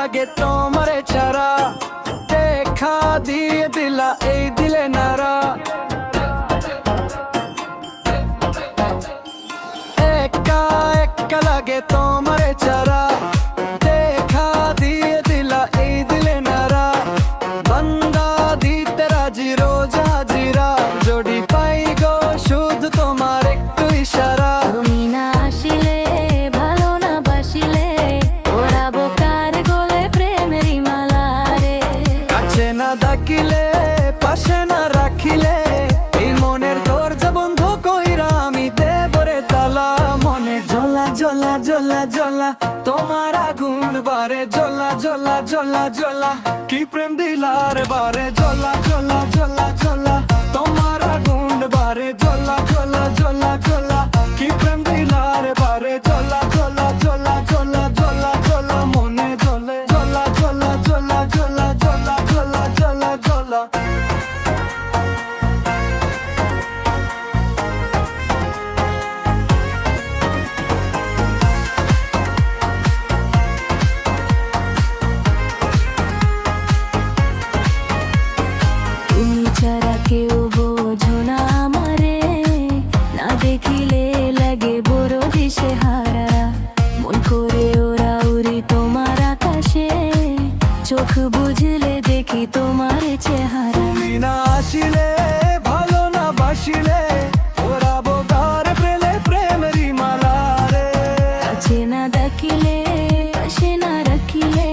লাগে তোমারে ছাড়া, দেখা দিয়ে দিলা এই দিলে নারা। একা একা লাগে তোমারে ছাড়া, দেখা দিয়ে দিলা এই দিলে নারা। বান্দা দিতে রাজি রোজ হাজিরা, জড়ি পাই গো শুধু তোমার একটু ইশারা। তুমি না আসিলে ভালো না বাসিলে, ওড়াবো কার গলে প্রেমেরই মালা রে। কাছে না ডাকিলে পাশে না রাখিলে, এই মনের দরজা বন্ধ কইরা আমি দেবরে তালা। মনে জ্বলা জ্বলা জ্বলা জ্বলা তোমার আগুন বারে, জ্বলা জ্বলা জ্বলা জ্বলা কি প্রেম দিলার বারে। জ্বলা জ্বলা জ্বলা জ্বলা তোমার আগুন বারে, জ্বলা জ্বলা জ্বলা জ্বলা কি প্রেম দিলার বারে। জ্বলা জ্বলা জ্বলা জ্বলা জ্বলা জ্বলা মনে জ্বলে, জ্বলা জ্বলা জ্বলা জ্বলা জ্বলা জ্বলা জ্বলা জ্বলা। তুমি ছাড়া কেউ বোঝো না আমারে, না দেখিলে লাগে বড় দিশে হারা। মন করে ওরা উড়ি তোমার আকাশে, চোখ বুঝলে দেখি তোমার চেহারা। তুমি না আসিলে ভালো না বাসিলে, ওরাবো গার প্রেলে প্রেমেরই মালা রে। কাছে না ডাকিলে পাশে না রাখিলে,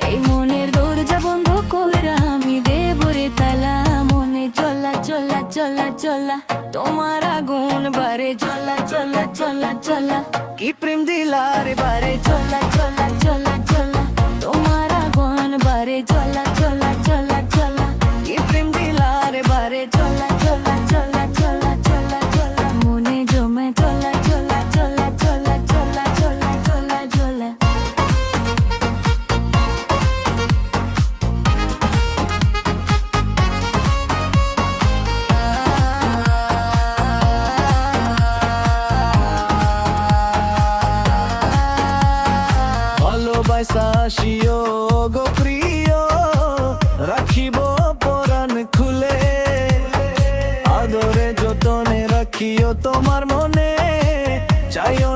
এই মনের দরজা বন্ধ কইরা আমি দেবরে তালা। মনে জ্বলা জ্বলা জ্বলা জ্বলা তোমার আগুন বারে, জ্বলা জ্বলা জ্বলা জ্বলা কি প্রেম দিলার বারে। জ্বলা জ্বলা জ্বলা জ্বলা তোমার আগুন বারে, জ্বলা জ্বলা জ্বলা জ্বলা কি প্রেম দিলার বারে। জ্বলা জ্বলা জ্বলা জ্বলা জ্বলা জ্বলা মনে জমে, জ্বলা জ্বলা জ্বলা জ্বলা জ্বলা জ্বলা জ্বলা জ্বলা। ভালোবাসা আসিও গো প্রিয়, রাখিব পরাণ খুলে। আদরে যতনে রাখিও তোমার মনে, চাইও